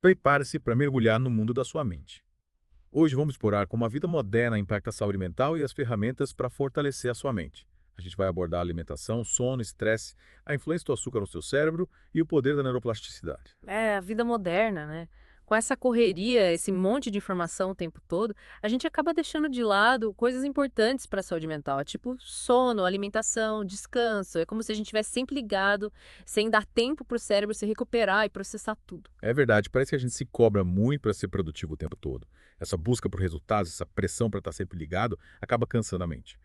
Prepare-se para mergulhar no mundo da sua mente. Hoje vamos explorar como a vida moderna impacta a saúde mental e as ferramentas para fortalecer a sua mente. A gente vai abordar a alimentação, sono, estresse, a influência do açúcar no seu cérebro e o poder da neuroplasticidade. É, a vida moderna, né? Com essa correria, esse monte de informação o tempo todo, a gente acaba deixando de lado coisas importantes para a saúde mental, tipo sono, alimentação, descanso. É como se a gente tivesse sempre ligado, sem dar tempo para o cérebro se recuperar e processar tudo. É verdade, parece que a gente se cobra muito para ser produtivo o tempo todo. Essa busca por resultados, essa pressão para estar sempre ligado, acaba cansando a mente.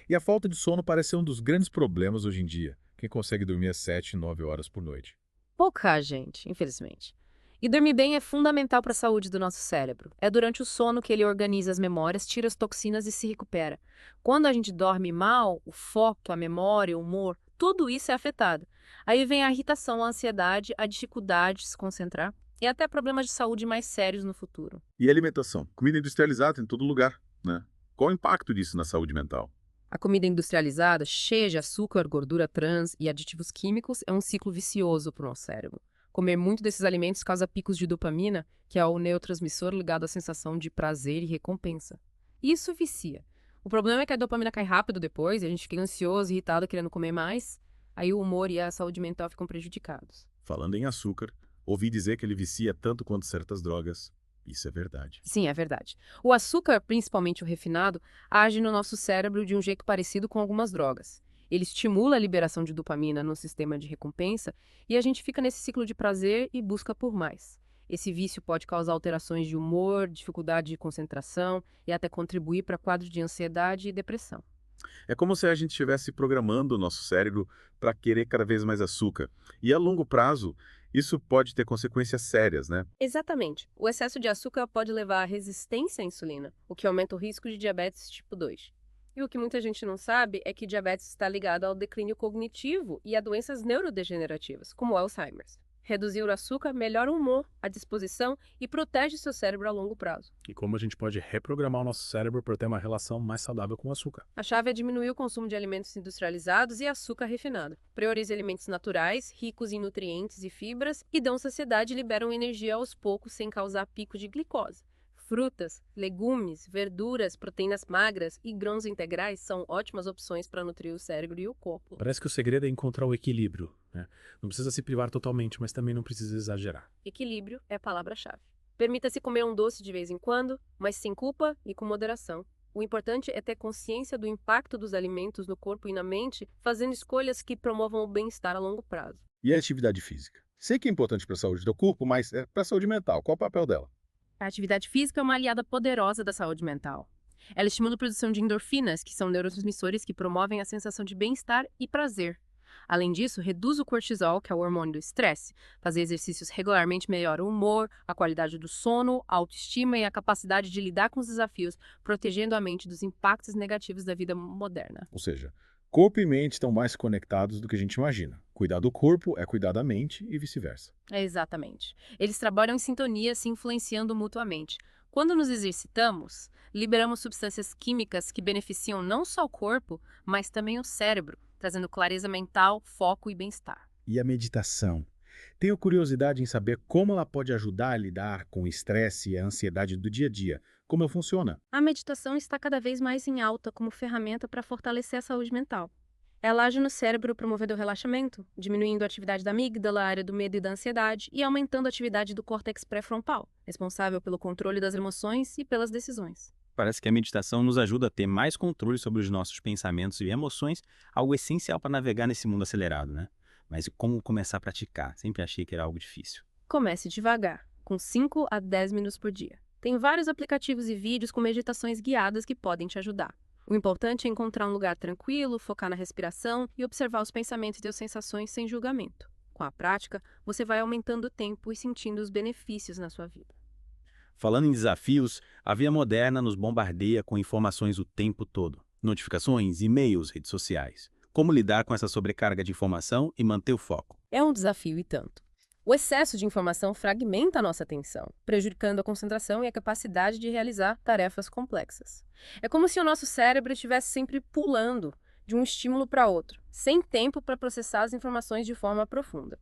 E a falta de sono parece ser um dos grandes problemas hoje em dia. Quem consegue dormir às 7, 9 horas por noite? Pouca gente, infelizmente. E dormir bem é fundamental para a saúde do nosso cérebro. É durante o sono que ele organiza as memórias, tira as toxinas e se recupera. Quando a gente dorme mal, o foco, a memória, o humor, tudo isso é afetado. Aí vem a irritação, a ansiedade, a dificuldade de se concentrar e até problemas de saúde mais sérios no futuro. E alimentação? Comida industrializada em todo lugar, né? Qual o impacto disso na saúde mental? A comida industrializada, cheia de açúcar, gordura trans e aditivos químicos, é um ciclo vicioso para o nosso cérebro. Comer muito desses alimentos causa picos de dopamina, que é o neurotransmissor ligado à sensação de prazer e recompensa. Isso vicia. O problema é que a dopamina cai rápido depois, e a gente fica ansioso, irritado, querendo comer mais, aí o humor e a saúde mental ficam prejudicados. Falando em açúcar, ouvi dizer que ele vicia tanto quanto certas drogas. Isso é verdade. Sim, é verdade. O açúcar, principalmente o refinado, age no nosso cérebro de um jeito parecido com algumas drogas. Ele estimula a liberação de dopamina no sistema de recompensa e a gente fica nesse ciclo de prazer e busca por mais. Esse vício pode causar alterações de humor, dificuldade de concentração e até contribuir para quadros de ansiedade e depressão. É como se a gente estivesse programando o nosso cérebro para querer cada vez mais açúcar. E a longo prazo, isso pode ter consequências sérias, né? Exatamente. O excesso de açúcar pode levar à resistência à insulina, o que aumenta o risco de diabetes tipo 2. E o que muita gente não sabe é que diabetes está ligado ao declínio cognitivo e a doenças neurodegenerativas, como o Alzheimer. Reduzir o açúcar melhora o humor, a disposição e protege seu cérebro a longo prazo. E como a gente pode reprogramar o nosso cérebro para ter uma relação mais saudável com o açúcar. A chave é diminuir o consumo de alimentos industrializados e açúcar refinado. Priorize alimentos naturais, ricos em nutrientes e fibras, e dão saciedade e liberam energia aos poucos sem causar pico de glicose. Frutas, legumes, verduras, proteínas magras e grãos integrais são ótimas opções para nutrir o cérebro e o corpo. Parece que o segredo é encontrar o equilíbrio, né? Não precisa se privar totalmente, mas também não precisa exagerar. Equilíbrio é a palavra-chave. Permita-se comer um doce de vez em quando, mas sem culpa e com moderação. O importante é ter consciência do impacto dos alimentos no corpo e na mente, fazendo escolhas que promovam o bem-estar a longo prazo. E a atividade física? Sei que é importante para a saúde do corpo, mas para a saúde mental, qual o papel dela? A atividade física é uma aliada poderosa da saúde mental. Ela estimula a produção de endorfinas, que são neurotransmissores que promovem a sensação de bem-estar e prazer. Além disso, reduz o cortisol, que é o hormônio do estresse. Fazer exercícios regularmente melhora o humor, a qualidade do sono, a autoestima e a capacidade de lidar com os desafios, protegendo a mente dos impactos negativos da vida moderna. Ou seja, corpo e mente estão mais conectados do que a gente imagina. Cuidar do corpo é cuidar da mente e vice-versa. É exatamente. Eles trabalham em sintonia, se influenciando mutuamente. Quando nos exercitamos, liberamos substâncias químicas que beneficiam não só o corpo, mas também o cérebro, trazendo clareza mental, foco e bem-estar. E a meditação? Tenho curiosidade em saber como ela pode ajudar a lidar com o estresse e a ansiedade do dia a dia. Como ela funciona? A meditação está cada vez mais em alta como ferramenta para fortalecer a saúde mental. Ela age no cérebro promovendo o relaxamento, diminuindo a atividade da amígdala, a área do medo e da ansiedade, e aumentando a atividade do córtex pré-frontal, responsável pelo controle das emoções e pelas decisões. Parece que a meditação nos ajuda a ter mais controle sobre os nossos pensamentos e emoções, algo essencial para navegar nesse mundo acelerado, né? Mas como começar a praticar? Sempre achei que era algo difícil. Comece devagar, com 5 a 10 minutos por dia. Tem vários aplicativos e vídeos com meditações guiadas que podem te ajudar. O importante é encontrar um lugar tranquilo, focar na respiração e observar os pensamentos e as sensações sem julgamento. Com a prática, você vai aumentando o tempo e sentindo os benefícios na sua vida. Falando em desafios, a vida moderna nos bombardeia com informações o tempo todo. Notificações, e-mails, redes sociais. Como lidar com essa sobrecarga de informação e manter o foco? É um desafio e tanto. O excesso de informação fragmenta a nossa atenção, prejudicando a concentração e a capacidade de realizar tarefas complexas. É como se o nosso cérebro estivesse sempre pulando de um estímulo para outro, sem tempo para processar as informações de forma profunda.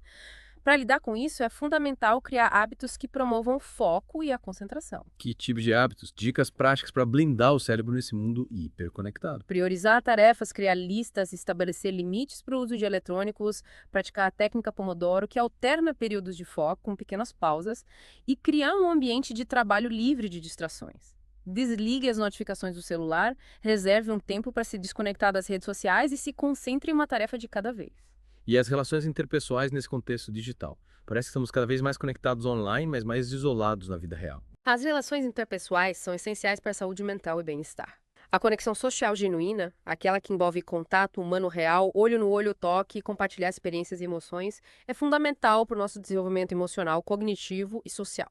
Para lidar com isso, é fundamental criar hábitos que promovam o foco e a concentração. Que tipo de hábitos? Dicas práticas para blindar o cérebro nesse mundo hiperconectado. Priorizar tarefas, criar listas, estabelecer limites para o uso de eletrônicos, praticar a técnica Pomodoro, que alterna períodos de foco com pequenas pausas, e criar um ambiente de trabalho livre de distrações. Desligue as notificações do celular, reserve um tempo para se desconectar das redes sociais e se concentre em uma tarefa de cada vez. E as relações interpessoais nesse contexto digital. Parece que estamos cada vez mais conectados online, mas mais isolados na vida real. As relações interpessoais são essenciais para a saúde mental e bem-estar. A conexão social genuína, aquela que envolve contato humano real, olho no olho, toque e compartilhar experiências e emoções, é fundamental para o nosso desenvolvimento emocional, cognitivo e social.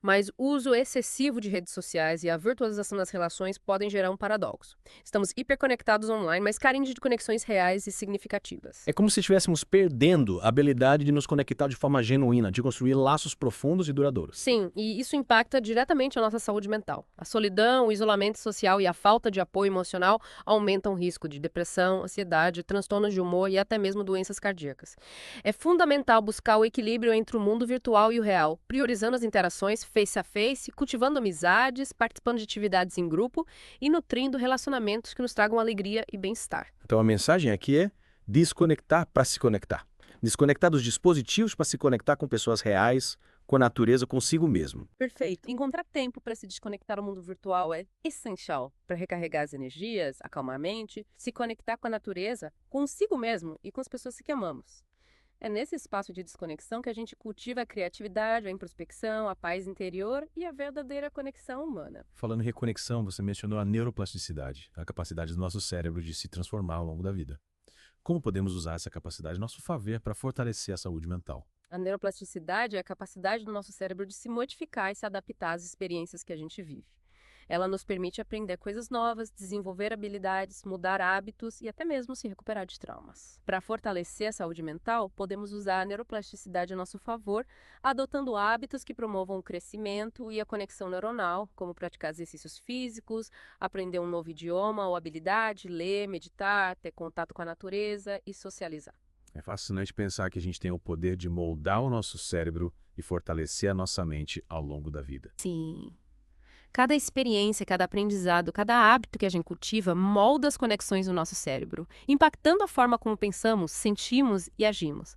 Mas o uso excessivo de redes sociais e a virtualização das relações podem gerar um paradoxo. Estamos hiperconectados online, mas carentes de conexões reais e significativas. É como se estivéssemos perdendo a habilidade de nos conectar de forma genuína, de construir laços profundos e duradouros. Sim, e isso impacta diretamente a nossa saúde mental. A solidão, o isolamento social e a falta de apoio emocional aumentam o risco de depressão, ansiedade, transtornos de humor e até mesmo doenças cardíacas. É fundamental buscar o equilíbrio entre o mundo virtual e o real, priorizando as interações face a face, cultivando amizades, participando de atividades em grupo e nutrindo relacionamentos que nos tragam alegria e bem-estar. Então a mensagem aqui é desconectar para se conectar. Desconectar dos dispositivos para se conectar com pessoas reais, com a natureza, consigo mesmo. Perfeito. Encontrar tempo para se desconectar do mundo virtual é essencial para recarregar as energias, acalmar a mente, se conectar com a natureza, consigo mesmo e com as pessoas que amamos. É nesse espaço de desconexão que a gente cultiva a criatividade, a introspecção, a paz interior e a verdadeira conexão humana. Falando em reconexão, você mencionou a neuroplasticidade, a capacidade do nosso cérebro de se transformar ao longo da vida. Como podemos usar essa capacidade a nosso favor para fortalecer a saúde mental? A neuroplasticidade é a capacidade do nosso cérebro de se modificar e se adaptar às experiências que a gente vive. Ela nos permite aprender coisas novas, desenvolver habilidades, mudar hábitos e até mesmo se recuperar de traumas. Para fortalecer a saúde mental, podemos usar a neuroplasticidade a nosso favor, adotando hábitos que promovam o crescimento e a conexão neuronal, como praticar exercícios físicos, aprender um novo idioma ou habilidade, ler, meditar, ter contato com a natureza e socializar. É fascinante pensar que a gente tem o poder de moldar o nosso cérebro e fortalecer a nossa mente ao longo da vida. Sim. Cada experiência, cada aprendizado, cada hábito que a gente cultiva molda as conexões do nosso cérebro, impactando a forma como pensamos, sentimos e agimos.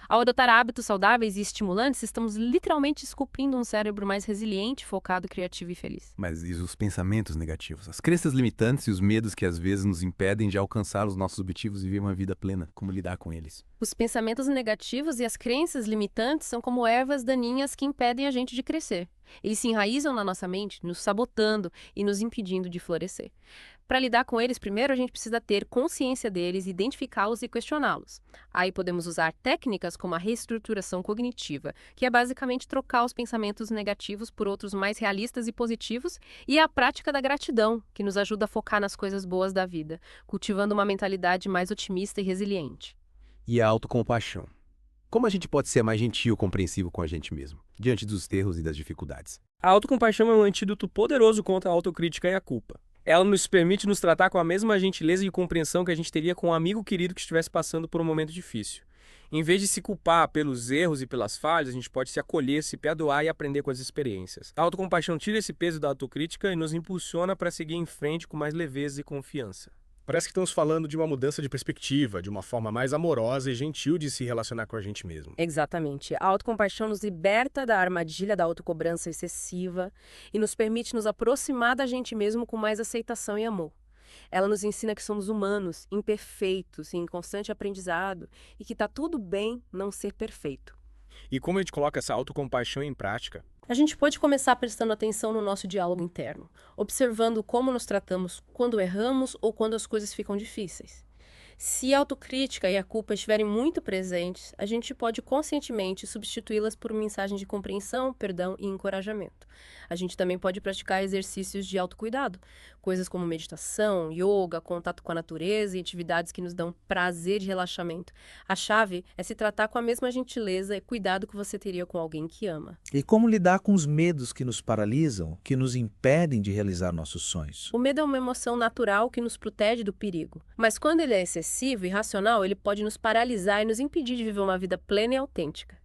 Ao adotar hábitos saudáveis e estimulantes, estamos literalmente esculpindo um cérebro mais resiliente, focado, criativo e feliz. Mas e os pensamentos negativos? As crenças limitantes e os medos que às vezes nos impedem de alcançar os nossos objetivos e viver uma vida plena. Como lidar com eles? Os pensamentos negativos e as crenças limitantes são como ervas daninhas que impedem a gente de crescer. Eles se enraizam na nossa mente, nos sabotando e nos impedindo de florescer. Para lidar com eles, primeiro a gente precisa ter consciência deles, identificá-los e questioná-los. Aí podemos usar técnicas como a reestruturação cognitiva, que é basicamente trocar os pensamentos negativos por outros mais realistas e positivos, e a prática da gratidão, que nos ajuda a focar nas coisas boas da vida, cultivando uma mentalidade mais otimista e resiliente. E a autocompaixão. Como a gente pode ser mais gentil e compreensivo com a gente mesmo, diante dos erros e das dificuldades? A autocompaixão é um antídoto poderoso contra a autocrítica e a culpa. Ela nos permite nos tratar com a mesma gentileza e compreensão que a gente teria com um amigo querido que estivesse passando por um momento difícil. Em vez de se culpar pelos erros e pelas falhas, a gente pode se acolher, se perdoar e aprender com as experiências. A autocompaixão tira esse peso da autocrítica e nos impulsiona para seguir em frente com mais leveza e confiança. Parece que estamos falando de uma mudança de perspectiva, de uma forma mais amorosa e gentil de se relacionar com a gente mesmo. Exatamente. A autocompaixão nos liberta da armadilha da autocobrança excessiva e nos permite nos aproximar da gente mesmo com mais aceitação e amor. Ela nos ensina que somos humanos, imperfeitos e em constante aprendizado e que está tudo bem não ser perfeito. E como a gente coloca essa autocompaixão em prática? A gente pode começar prestando atenção no nosso diálogo interno, observando como nos tratamos quando erramos ou quando as coisas ficam difíceis. Se a autocrítica e a culpa estiverem muito presentes, a gente pode conscientemente substituí-las por mensagens de compreensão, perdão e encorajamento. A gente também pode praticar exercícios de autocuidado, coisas como meditação, yoga, contato com a natureza e atividades que nos dão prazer e relaxamento. A chave é se tratar com a mesma gentileza e cuidado que você teria com alguém que ama. E como lidar com os medos que nos paralisam, que nos impedem de realizar nossos sonhos? O medo é uma emoção natural que nos protege do perigo, mas quando ele é excessivo e irracional, ele pode nos paralisar e nos impedir de viver uma vida plena e autêntica.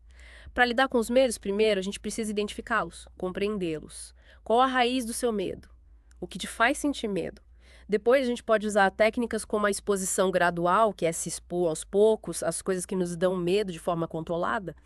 Para lidar com os medos, primeiro, a gente precisa identificá-los, compreendê-los. Qual a raiz do seu medo? O que te faz sentir medo? Depois, a gente pode usar técnicas como a exposição gradual, que é se expor aos poucos às coisas que nos dão medo de forma controlada,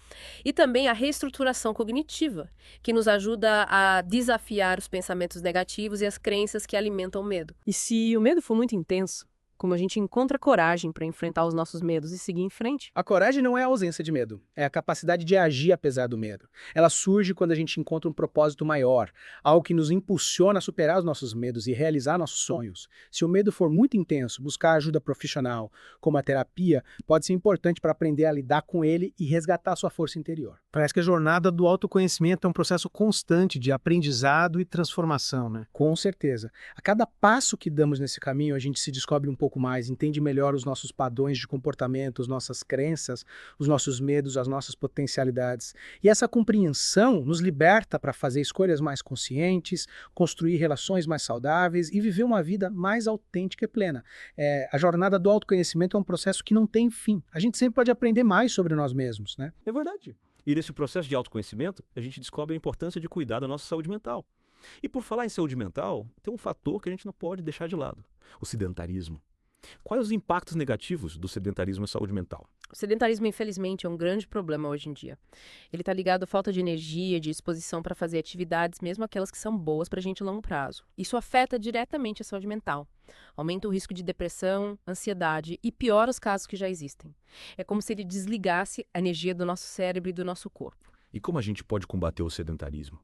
e também a reestruturação cognitiva, que nos ajuda a desafiar os pensamentos negativos e as crenças que alimentam o medo. E se o medo for muito intenso, como a gente encontra coragem para enfrentar os nossos medos e seguir em frente? A coragem não é a ausência de medo, é a capacidade de agir apesar do medo. Ela surge quando a gente encontra um propósito maior, algo que nos impulsiona a superar os nossos medos e realizar nossos sonhos. Se o medo for muito intenso, buscar ajuda profissional, como a terapia, pode ser importante para aprender a lidar com ele e resgatar sua força interior. Parece que a jornada do autoconhecimento é um processo constante de aprendizado e transformação, né? Com certeza. A cada passo que damos nesse caminho, a gente se descobre um pouco mais, entende melhor os nossos padrões de comportamento, as nossas crenças, os nossos medos, as nossas potencialidades. E essa compreensão nos liberta para fazer escolhas mais conscientes, construir relações mais saudáveis e viver uma vida mais autêntica e plena. A jornada do autoconhecimento é um processo que não tem fim. A gente sempre pode aprender mais sobre nós mesmos, né? É verdade. E nesse processo de autoconhecimento, a gente descobre a importância de cuidar da nossa saúde mental. E por falar em saúde mental, tem um fator que a gente não pode deixar de lado: o sedentarismo. Quais os impactos negativos do sedentarismo à saúde mental? O sedentarismo, infelizmente, é um grande problema hoje em dia. Ele está ligado à falta de energia, de disposição para fazer atividades, mesmo aquelas que são boas para a gente a longo prazo. Isso afeta diretamente a saúde mental. Aumenta o risco de depressão, ansiedade e piora os casos que já existem. É como se ele desligasse a energia do nosso cérebro e do nosso corpo. E como a gente pode combater o sedentarismo?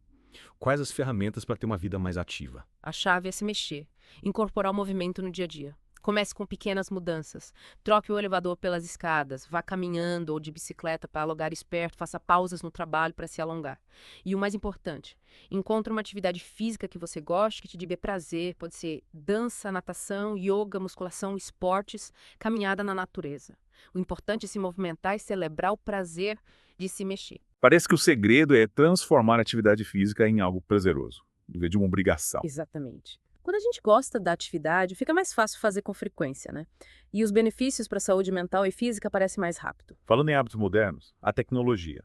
Quais as ferramentas para ter uma vida mais ativa? A chave é se mexer, incorporar o movimento no dia a dia. Comece com pequenas mudanças. Troque o elevador pelas escadas, vá caminhando ou de bicicleta para lugares perto, faça pausas no trabalho para se alongar. E o mais importante, encontre uma atividade física que você goste, que te dê prazer. Pode ser dança, natação, yoga, musculação, esportes, caminhada na natureza. O importante é se movimentar e celebrar o prazer de se mexer. Parece que o segredo é transformar a atividade física em algo prazeroso, em vez de uma obrigação. Exatamente. Quando a gente gosta da atividade, fica mais fácil fazer com frequência, né? E os benefícios para a saúde mental e física aparecem mais rápido. Falando em hábitos modernos, a tecnologia,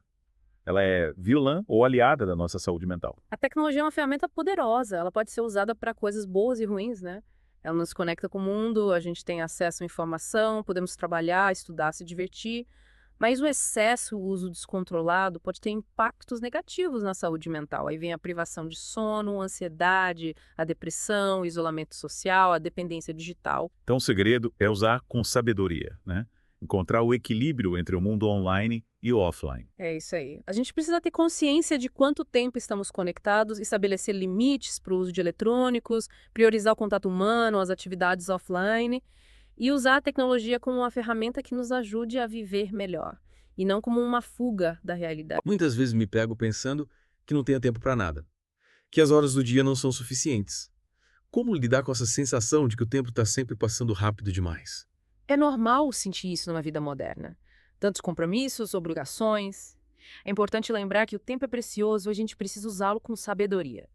ela é vilã ou aliada da nossa saúde mental? A tecnologia é uma ferramenta poderosa, ela pode ser usada para coisas boas e ruins, né? Ela nos conecta com o mundo, a gente tem acesso à informação, podemos trabalhar, estudar, se divertir. Mas o excesso, o uso descontrolado, pode ter impactos negativos na saúde mental. Aí vem a privação de sono, a ansiedade, a depressão, o isolamento social, a dependência digital. Então o segredo é usar com sabedoria, né? Encontrar o equilíbrio entre o mundo online e o offline. É isso aí. A gente precisa ter consciência de quanto tempo estamos conectados, estabelecer limites para o uso de eletrônicos, priorizar o contato humano, as atividades offline. E usar a tecnologia como uma ferramenta que nos ajude a viver melhor, e não como uma fuga da realidade. Muitas vezes me pego pensando que não tenho tempo para nada, que as horas do dia não são suficientes. Como lidar com essa sensação de que o tempo está sempre passando rápido demais? É normal sentir isso numa vida moderna. Tantos compromissos, obrigações. É importante lembrar que o tempo é precioso e a gente precisa usá-lo com sabedoria.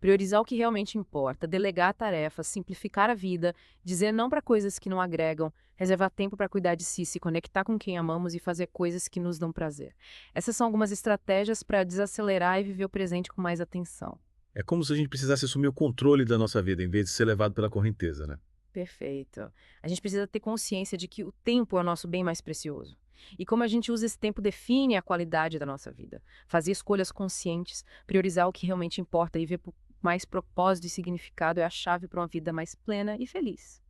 Priorizar o que realmente importa, delegar tarefas, simplificar a vida, dizer não para coisas que não agregam, reservar tempo para cuidar de si, se conectar com quem amamos e fazer coisas que nos dão prazer. Essas são algumas estratégias para desacelerar e viver o presente com mais atenção. É como se a gente precisasse assumir o controle da nossa vida, em vez de ser levado pela correnteza, né? Perfeito. A gente precisa ter consciência de que o tempo é o nosso bem mais precioso. E como a gente usa esse tempo define a qualidade da nossa vida. Fazer escolhas conscientes, priorizar o que realmente importa e ver por mais propósito e significado é a chave para uma vida mais plena e feliz.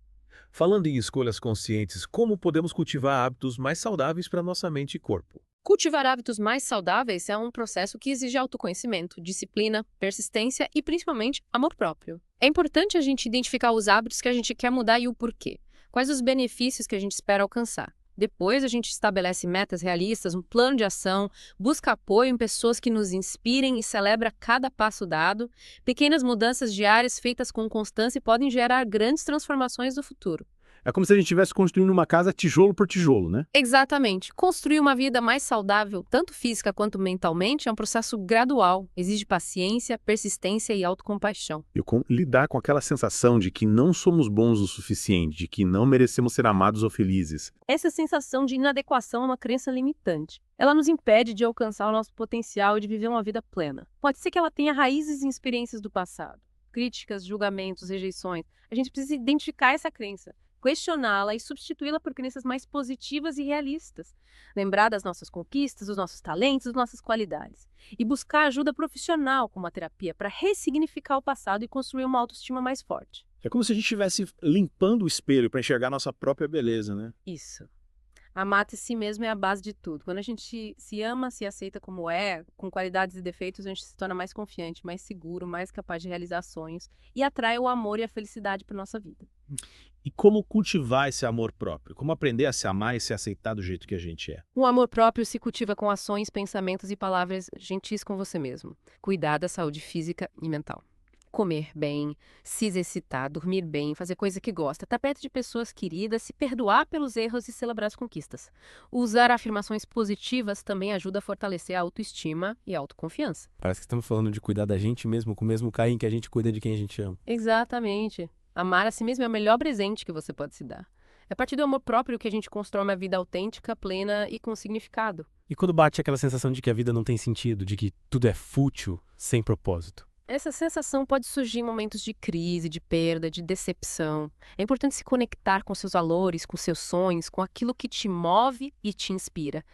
Falando em escolhas conscientes, como podemos cultivar hábitos mais saudáveis para nossa mente e corpo? Cultivar hábitos mais saudáveis é um processo que exige autoconhecimento, disciplina, persistência e, principalmente, amor próprio. É importante a gente identificar os hábitos que a gente quer mudar e o porquê. Quais os benefícios que a gente espera alcançar. Depois, a gente estabelece metas realistas, um plano de ação, busca apoio em pessoas que nos inspirem e celebra cada passo dado. Pequenas mudanças diárias feitas com constância podem gerar grandes transformações no futuro. É como se a gente estivesse construindo uma casa tijolo por tijolo, né? Exatamente. Construir uma vida mais saudável, tanto física quanto mentalmente, é um processo gradual. Exige paciência, persistência e autocompaixão. E lidar com aquela sensação de que não somos bons o suficiente, de que não merecemos ser amados ou felizes. Essa sensação de inadequação é uma crença limitante. Ela nos impede de alcançar o nosso potencial e de viver uma vida plena. Pode ser que ela tenha raízes em experiências do passado. Críticas, julgamentos, rejeições. A gente precisa identificar essa crença, questioná-la e substituí-la por crenças mais positivas e realistas. Lembrar das nossas conquistas, dos nossos talentos, das nossas qualidades. E buscar ajuda profissional, como a terapia, para ressignificar o passado e construir uma autoestima mais forte. É como se a gente estivesse limpando o espelho para enxergar a nossa própria beleza, né? Isso. Amar-se a si mesmo é a base de tudo. Quando a gente se ama, se aceita como é, com qualidades e defeitos, a gente se torna mais confiante, mais seguro, mais capaz de realizar sonhos e atrai o amor e a felicidade para nossa vida. E como cultivar esse amor próprio? Como aprender a se amar e se aceitar do jeito que a gente é? O amor próprio se cultiva com ações, pensamentos e palavras gentis com você mesmo. Cuidar da saúde física e mental. Comer bem, se exercitar, dormir bem, fazer coisa que gosta, estar perto de pessoas queridas, se perdoar pelos erros e celebrar as conquistas. Usar afirmações positivas também ajuda a fortalecer a autoestima e a autoconfiança. Parece que estamos falando de cuidar da gente mesmo com o mesmo carinho que a gente cuida de quem a gente ama. Exatamente. Amar a si mesmo é o melhor presente que você pode se dar. É a partir do amor próprio que a gente constrói uma vida autêntica, plena e com significado. E quando bate aquela sensação de que a vida não tem sentido, de que tudo é fútil, sem propósito? Essa sensação pode surgir em momentos de crise, de perda, de decepção. É importante se conectar com seus valores, com seus sonhos, com aquilo que te move e te inspira.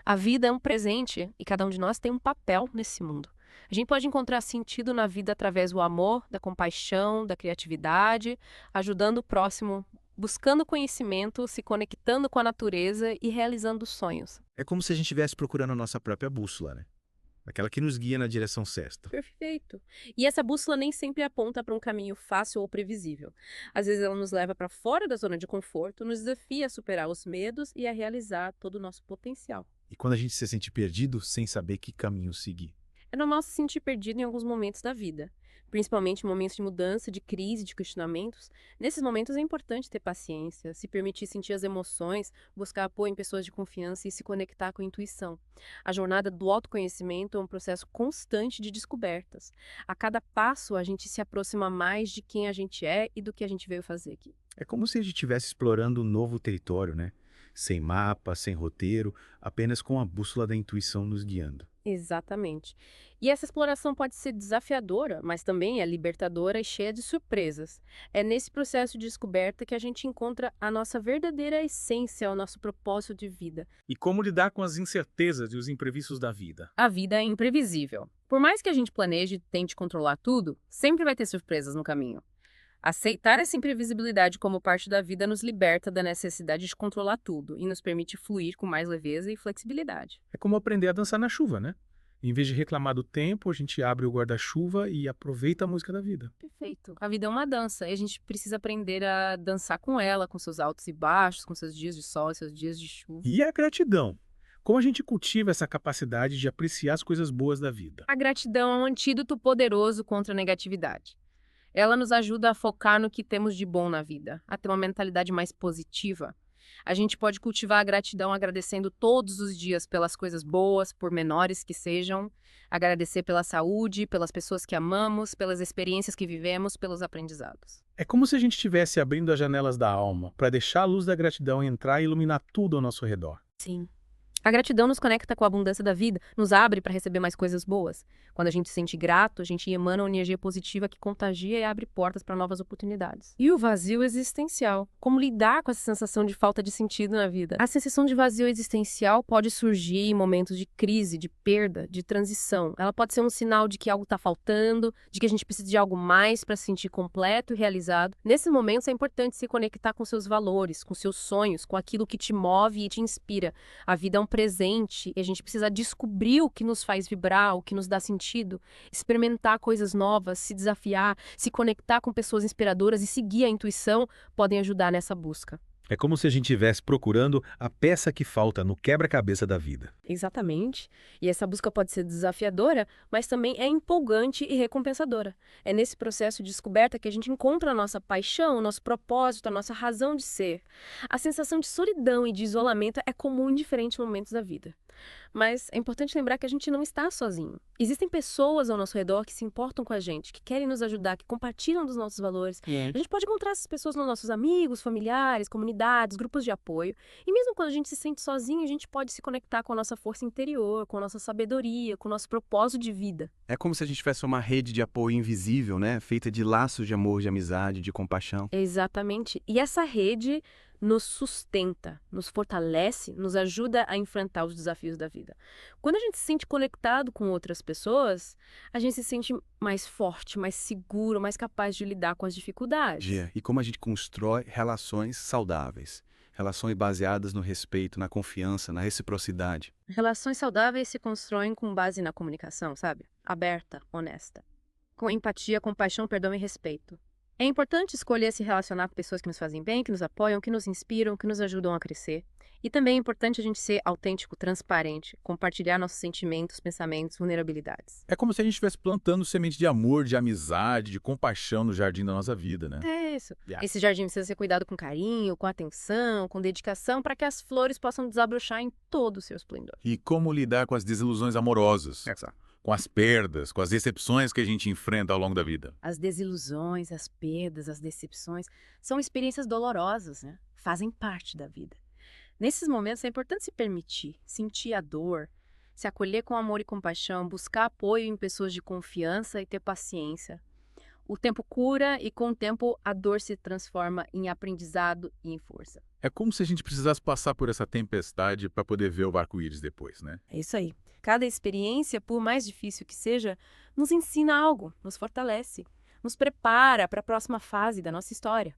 A vida é um presente e cada um de nós tem um papel nesse mundo. A gente pode encontrar sentido na vida através do amor, da compaixão, da criatividade, ajudando o próximo, buscando conhecimento, se conectando com a natureza e realizando sonhos. É como se a gente estivesse procurando a nossa própria bússola, né? Aquela que nos guia na direção certa. Perfeito. E essa bússola nem sempre aponta para um caminho fácil ou previsível. Às vezes ela nos leva para fora da zona de conforto, nos desafia a superar os medos e a realizar todo o nosso potencial. E quando a gente se sente perdido, sem saber que caminho seguir? É normal se sentir perdido em alguns momentos da vida, principalmente em momentos de mudança, de crise, de questionamentos. Nesses momentos é importante ter paciência, se permitir sentir as emoções, buscar apoio em pessoas de confiança e se conectar com a intuição. A jornada do autoconhecimento é um processo constante de descobertas. A cada passo a gente se aproxima mais de quem a gente é e do que a gente veio fazer aqui. É como se a gente estivesse explorando um novo território, né? Sem mapa, sem roteiro, apenas com a bússola da intuição nos guiando. Exatamente. E essa exploração pode ser desafiadora, mas também é libertadora e cheia de surpresas. É nesse processo de descoberta que a gente encontra a nossa verdadeira essência, o nosso propósito de vida. E como lidar com as incertezas e os imprevistos da vida? A vida é imprevisível. Por mais que a gente planeje e tente controlar tudo, sempre vai ter surpresas no caminho. Aceitar essa imprevisibilidade como parte da vida nos liberta da necessidade de controlar tudo e nos permite fluir com mais leveza e flexibilidade. É como aprender a dançar na chuva, né? Em vez de reclamar do tempo, a gente abre o guarda-chuva e aproveita a música da vida. Perfeito. A vida é uma dança e a gente precisa aprender a dançar com ela, com seus altos e baixos, com seus dias de sol e seus dias de chuva. E a gratidão. Como a gente cultiva essa capacidade de apreciar as coisas boas da vida? A gratidão é um antídoto poderoso contra a negatividade. Ela nos ajuda a focar no que temos de bom na vida, a ter uma mentalidade mais positiva. A gente pode cultivar a gratidão agradecendo todos os dias pelas coisas boas, por menores que sejam, agradecer pela saúde, pelas pessoas que amamos, pelas experiências que vivemos, pelos aprendizados. É como se a gente estivesse abrindo as janelas da alma para deixar a luz da gratidão entrar e iluminar tudo ao nosso redor. Sim. A gratidão nos conecta com a abundância da vida, nos abre para receber mais coisas boas. Quando a gente se sente grato, a gente emana uma energia positiva que contagia e abre portas para novas oportunidades. E o vazio existencial. Como lidar com essa sensação de falta de sentido na vida? A sensação de vazio existencial pode surgir em momentos de crise, de perda, de transição. Ela pode ser um sinal de que algo está faltando, de que a gente precisa de algo mais para se sentir completo e realizado. Nesses momentos é importante se conectar com seus valores, com seus sonhos, com aquilo que te move e te inspira. A vida é um presente e a gente precisa descobrir o que nos faz vibrar, o que nos dá sentido, experimentar coisas novas, se desafiar, se conectar com pessoas inspiradoras e seguir a intuição podem ajudar nessa busca. É como se a gente estivesse procurando a peça que falta no quebra-cabeça da vida. Exatamente. E essa busca pode ser desafiadora, mas também é empolgante e recompensadora. É nesse processo de descoberta que a gente encontra a nossa paixão, o nosso propósito, a nossa razão de ser. A sensação de solidão e de isolamento é comum em diferentes momentos da vida. Mas é importante lembrar que a gente não está sozinho. Existem pessoas ao nosso redor que se importam com a gente, que querem nos ajudar, que compartilham dos nossos valores. A gente pode encontrar essas pessoas nos nossos amigos, familiares, comunidades, grupos de apoio. E mesmo quando a gente se sente sozinho, a gente pode se conectar com a nossa força interior, com a nossa sabedoria, com o nosso propósito de vida. É como se a gente tivesse uma rede de apoio invisível, né? Feita de laços de amor, de amizade, de compaixão. Exatamente. E essa rede nos sustenta, nos fortalece, nos ajuda a enfrentar os desafios da vida. Quando a gente se sente conectado com outras pessoas, a gente se sente mais forte, mais seguro, mais capaz de lidar com as dificuldades. E como a gente constrói relações saudáveis. Relações baseadas no respeito, na confiança, na reciprocidade. Relações saudáveis se constroem com base na comunicação, sabe? Aberta, honesta. Com empatia, compaixão, perdão e respeito. É importante escolher se relacionar com pessoas que nos fazem bem, que nos apoiam, que nos inspiram, que nos ajudam a crescer. E também é importante a gente ser autêntico, transparente, compartilhar nossos sentimentos, pensamentos, vulnerabilidades. É como se a gente estivesse plantando semente de amor, de amizade, de compaixão no jardim da nossa vida, né? É isso. Esse jardim precisa ser cuidado com carinho, com atenção, com dedicação, para que as flores possam desabrochar em todo o seu esplendor. E como lidar com as desilusões amorosas, com as perdas, com as decepções que a gente enfrenta ao longo da vida. As desilusões, as perdas, as decepções são experiências dolorosas, né? Fazem parte da vida. Nesses momentos é importante se permitir, sentir a dor, se acolher com amor e compaixão, buscar apoio em pessoas de confiança e ter paciência. O tempo cura e com o tempo a dor se transforma em aprendizado e em força. É como se a gente precisasse passar por essa tempestade para poder ver o arco-íris depois, né? É isso aí. Cada experiência, por mais difícil que seja, nos ensina algo, nos fortalece, nos prepara para a próxima fase da nossa história.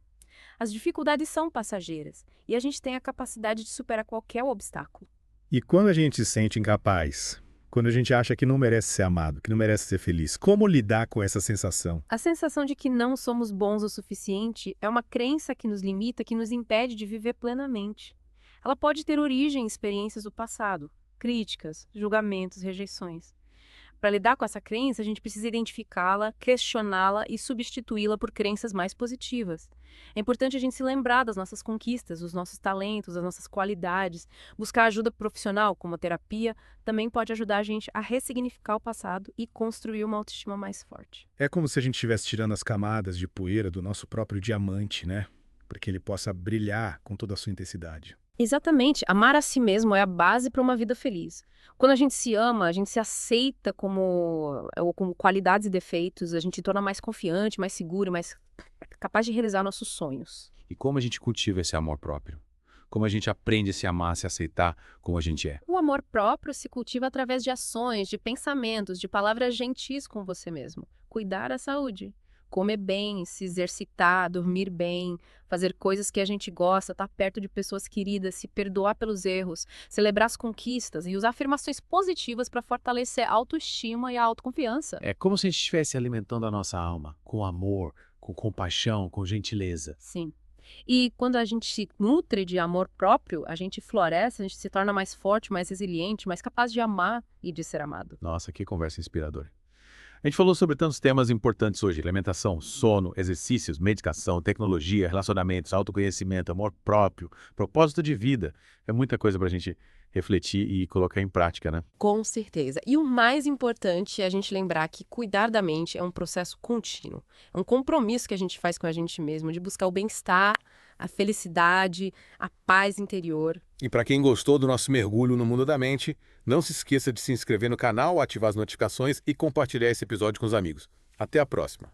As dificuldades são passageiras e a gente tem a capacidade de superar qualquer obstáculo. E quando a gente se sente incapaz, quando a gente acha que não merece ser amado, que não merece ser feliz, como lidar com essa sensação? A sensação de que não somos bons o suficiente é uma crença que nos limita, que nos impede de viver plenamente. Ela pode ter origem em experiências do passado, críticas, julgamentos, rejeições. Para lidar com essa crença, a gente precisa identificá-la, questioná-la e substituí-la por crenças mais positivas. É importante a gente se lembrar das nossas conquistas, dos nossos talentos, das nossas qualidades. Buscar ajuda profissional, como a terapia, também pode ajudar a gente a ressignificar o passado e construir uma autoestima mais forte. É como se a gente estivesse tirando as camadas de poeira do nosso próprio diamante, né? Para que ele possa brilhar com toda a sua intensidade. Exatamente. Amar a si mesmo é a base para uma vida feliz. Quando a gente se ama, a gente se aceita como qualidades e defeitos, a gente se torna mais confiante, mais seguro, mais capaz de realizar nossos sonhos. E como a gente cultiva esse amor próprio? Como a gente aprende a se amar, a se aceitar como a gente é? O amor próprio se cultiva através de ações, de pensamentos, de palavras gentis com você mesmo. Cuidar da saúde. Comer bem, se exercitar, dormir bem, fazer coisas que a gente gosta, estar perto de pessoas queridas, se perdoar pelos erros, celebrar as conquistas e usar afirmações positivas para fortalecer a autoestima e a autoconfiança. É como se a gente estivesse alimentando a nossa alma com amor, com compaixão, com gentileza. Sim. E quando a gente se nutre de amor próprio, a gente floresce, a gente se torna mais forte, mais resiliente, mais capaz de amar e de ser amado. Nossa, que conversa inspiradora. A gente falou sobre tantos temas importantes hoje: alimentação, sono, exercícios, medicação, tecnologia, relacionamentos, autoconhecimento, amor próprio, propósito de vida. É muita coisa para a gente refletir e colocar em prática, né? Com certeza. E o mais importante é a gente lembrar que cuidar da mente é um processo contínuo. É um compromisso que a gente faz com a gente mesmo, de buscar o bem-estar, a felicidade, a paz interior. E para quem gostou do nosso mergulho no mundo da mente, não se esqueça de se inscrever no canal, ativar as notificações e compartilhar esse episódio com os amigos. Até a próxima!